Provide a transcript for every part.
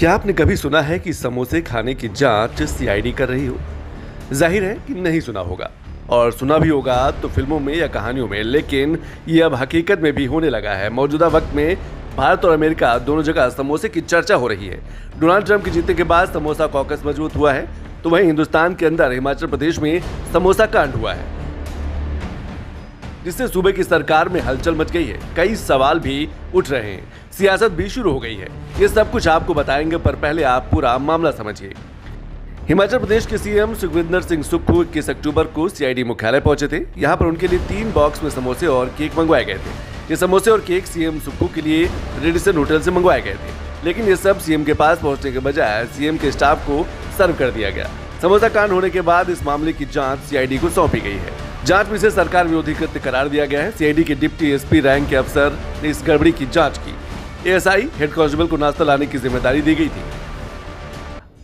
क्या आपने कभी सुना है कि समोसे खाने की जांच सीआईडी कर रही हो? जाहिर है कि नहीं सुना होगा, और सुना भी होगा तो फिल्मों में या कहानियों में, लेकिन ये अब हकीकत में भी होने लगा है। मौजूदा वक्त में भारत और अमेरिका दोनों जगह समोसे की चर्चा हो रही है। डोनाल्ड ट्रंप के जीतने के बाद समोसा कॉकस मजबूत हुआ है, तो वहीं हिंदुस्तान के अंदर हिमाचल प्रदेश में समोसा कांड हुआ है, जिससे सूबे की सरकार में हलचल मच गई है। कई सवाल भी उठ रहे हैं, सियासत भी शुरू हो गई है। ये सब कुछ आपको बताएंगे, पर पहले आप पूरा मामला समझिए। हिमाचल प्रदेश के सीएम सुखविंदर सिंह सुक्खू 21 अक्टूबर को सीआईडी मुख्यालय पहुंचे थे। यहां पर उनके लिए 3 बॉक्स में समोसे और केक मंगवाए गए थे। ये समोसे और केक सीएम सुक्खू के लिए रेडिसन होटल से मंगवाए गए थे, लेकिन ये सब सीएम के पास पहुंचने के बजाय सीएम के स्टाफ को सर्व कर दिया गया। समोसा कांड होने के बाद इस मामले की जांच सीआईडी को सौंपी गई है। जांच में इसे सरकार विरोधी कृत्य करार दिया गया है। सीआईडी के डिप्टी एसपी रैंक के अफसर ने इस गड़बड़ी की जांच की। एएसआई हेड कांस्टेबल को नाश्ता लाने की जिम्मेदारी दी गई थी।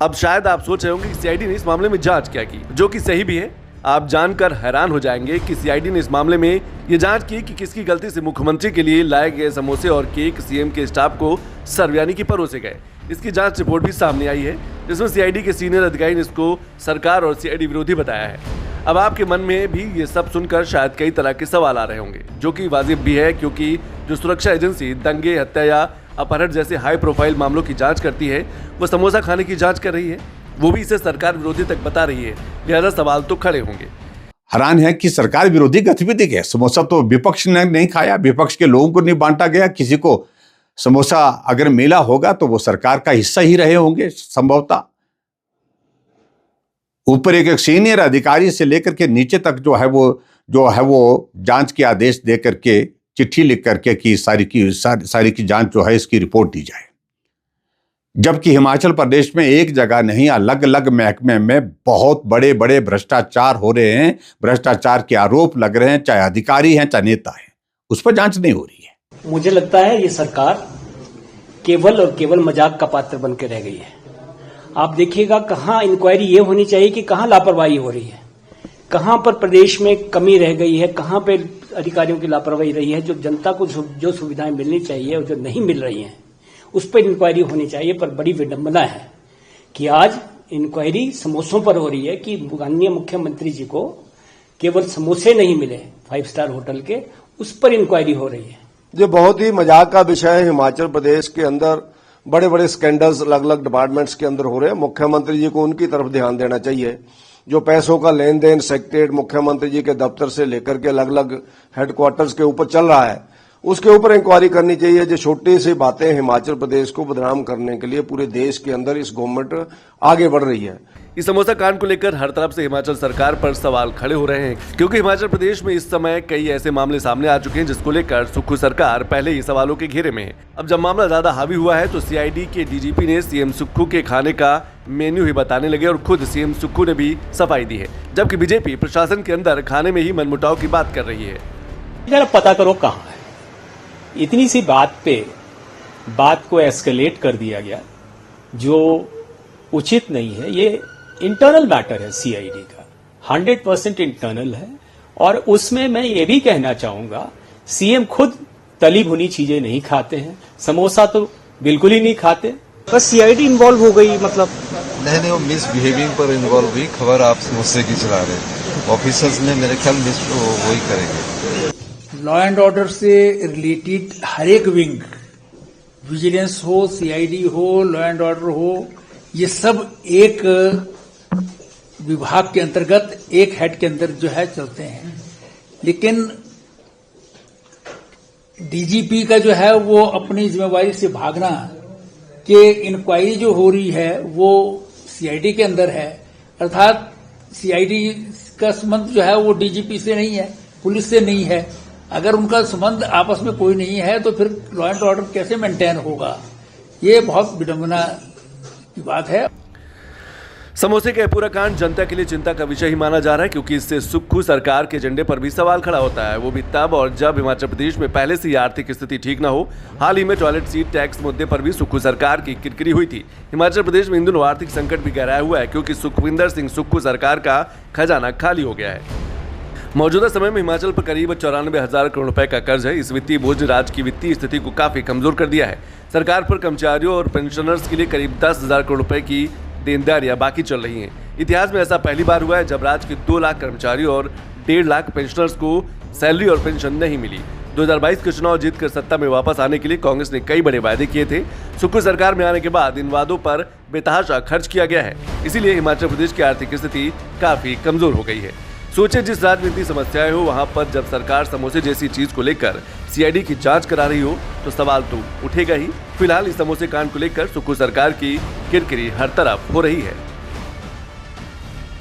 अब शायद आप सोच रहे होंगे कि सीआईडी ने इस मामले में जांच क्या की, जो कि सही भी है। आप जानकर हैरान हो जाएंगे कि सीआईडी ने इस मामले में ये जांच की कि किसकी गलती से मुख्यमंत्री के लिए लाए गए समोसे और केक सीएम के स्टाफ को सर्व यानी कि परोसे गए। इसकी जांच रिपोर्ट भी सामने आई है, जिसमें सीआईडी के सीनियर अधिकारी ने इसको सरकार और सीआईडी विरोधी बताया है। अब आपके मन में भी ये सब सुनकर शायद कई तरह के सवाल आ रहे होंगे, जो कि वाजिब भी है, क्योंकि जो सुरक्षा एजेंसी दंगे, हत्या या अपहरण जैसे हाई प्रोफाइल मामलों की जांच करती है, वो समोसा खाने की जांच कर रही है, वो भी इसे सरकार विरोधी तक बता रही है। लिहाजा सवाल तो खड़े होंगे। हैरान है कि सरकार विरोधी गतिविधि है। समोसा तो विपक्ष ने नहीं खाया, विपक्ष के लोगों को नहीं बांटा गया। किसी को समोसा अगर मिला होगा तो वो सरकार का हिस्सा ही रहे होंगे संभवतः। ऊपर एक सीनियर अधिकारी से लेकर के नीचे तक जो है वो जांच के आदेश दे करके, चिट्ठी लिख करके कि सारी की जांच जो है इसकी रिपोर्ट दी जाए। जबकि हिमाचल प्रदेश में एक जगह नहीं, अलग अलग महकमे में बहुत बड़े बड़े भ्रष्टाचार हो रहे हैं, भ्रष्टाचार के आरोप लग रहे हैं, चाहे अधिकारी हैं चाहे नेता हैं, उस पर जांच नहीं हो रही है। मुझे लगता है ये सरकार केवल और केवल मजाक का पात्र बन के रह गई है। आप देखिएगा कहाँ इंक्वायरी ये होनी चाहिए कि कहाँ लापरवाही हो रही है, कहाँ पर प्रदेश में कमी रह गई है, कहाँ पे अधिकारियों की लापरवाही रही है। जो जनता को जो सुविधाएं मिलनी चाहिए और जो नहीं मिल रही हैं, उस पर इंक्वायरी होनी चाहिए। पर बड़ी विडंबना है कि आज इंक्वायरी समोसों पर हो रही है कि माननीय मुख्यमंत्री जी को केवल समोसे नहीं मिले 5 स्टार होटल के, उस पर इंक्वायरी हो रही है। ये बहुत ही मजाक का विषय है। हिमाचल प्रदेश के अंदर बड़े बड़े स्कैंडल्स अलग अलग डिपार्टमेंट्स के अंदर हो रहे हैं। मुख्यमंत्री जी को उनकी तरफ ध्यान देना चाहिए। जो पैसों का लेन देन सेक्रेटरीट मुख्यमंत्री जी के दफ्तर से लेकर के अलग अलग हेडक्वार्टर्स के ऊपर चल रहा है, उसके ऊपर इंक्वायरी करनी चाहिए। जो छोटी सी बातें हिमाचल प्रदेश को बदनाम करने के लिए पूरे देश के अंदर इस गवर्नमेंट आगे बढ़ रही है। इस समोसा कांड को लेकर हर तरफ से हिमाचल सरकार पर सवाल खड़े हो रहे हैं, क्योंकि हिमाचल प्रदेश में इस समय कई ऐसे मामले सामने आ चुके हैं जिसको लेकर सुक्खू सरकार पहले ही सवालों के घेरे में है। अब जब मामला ज्यादा हावी हुआ है तो सीआईडी के डीजीपी ने सीएम सुक्खू के खाने का मेन्यू ही बताने लगे और खुद सीएम सुक्खू ने भी सफाई दी है, जबकि बीजेपी प्रशासन के अंदर खाने में ही मनमुटाव की बात कर रही है। जरा पता करो कहाँ है। इतनी सी बात पे बात को एस्केलेट कर दिया गया, जो उचित नहीं है। ये इंटरनल मैटर है सीआईडी का, 100% इंटरनल है। और उसमें मैं ये भी कहना चाहूंगा, सीएम खुद तली भुनी चीजें नहीं खाते हैं, समोसा तो बिल्कुल ही नहीं खाते। बस सीआईडी इन्वॉल्व हो गई, मतलब नहीं, वो मिसबिहेविंग पर इन्वॉल्व हुई। खबर आप समोसे की चला रहे ऑफिसर्स ने, मेरे ख्याल वही करेंगे। लॉ एंड ऑर्डर से रिलेटेड हर एक विंग, विजिलेंस हो, सीआईडी हो, लॉ एंड ऑर्डर हो, ये सब एक विभाग के अंतर्गत एक हेड के अंदर जो है चलते हैं। लेकिन डीजीपी का जो है वो अपनी जिम्मेवारी से भागना कि इंक्वायरी जो हो रही है वो सीआईडी के अंदर है, अर्थात सीआईडी का संबंध जो है वो डीजीपी से नहीं है, पुलिस से नहीं है। अगर उनका संबंध आपस में कोई नहीं है तो फिर लॉ एंड ऑर्डर कैसे मेंटेन होगा? ये बहुत विडंबना की बात है। समोसे का पूरा कांड जनता के लिए चिंता का विषय ही माना जा रहा है, क्योंकि इससे सुक्खू सरकार के एजेंडे पर भी सवाल खड़ा होता है, वो भी तब और जब हिमाचल प्रदेश में पहले से ही आर्थिक स्थिति ठीक न हो। हाल ही में टॉयलेट सीट टैक्स मुद्दे पर भी सुक्खू सरकार की किरकिरी हुई थी। हिमाचल प्रदेश में इन दिनों आर्थिक संकट भी गहराया हुआ है, क्योंकि सुखविंदर सिंह सुक्खू सरकार का खजाना खाली हो गया है। मौजूदा समय में हिमाचल पर करीब 94,000 करोड़ रुपए का कर्ज है। इस वित्तीय बोझ ने राज्य की वित्तीय स्थिति को काफी कमजोर कर दिया है। सरकार पर कर्मचारियों और पेंशनर्स के लिए करीब 10,000 करोड़ रुपए की देनदारियां बाकी चल रही हैं। इतिहास में ऐसा पहली बार हुआ है जब राज्य के 2 लाख कर्मचारियों और 1.5 लाख पेंशनर्स को सैलरी और पेंशन नहीं मिली। 2022 के चुनाव जीतकर सत्ता में वापस आने के लिए कांग्रेस ने कई बड़े वायदे किए थे। सुक्खू सरकार में आने के बाद इन वादों पर बेतहाशा खर्च किया गया है। इसीलिए हिमाचल प्रदेश की आर्थिक स्थिति काफी कमजोर हो गई है। सोचे जिस राजनीति समस्याएं हो वहां पर जब सरकार समोसे जैसी चीज को लेकर सीआईडी की जांच करा रही हो तो सवाल तो उठेगा ही। फिलहाल इस समोसे कांड को लेकर सुक्खू सरकार की किरकिरी हर तरफ हो रही है।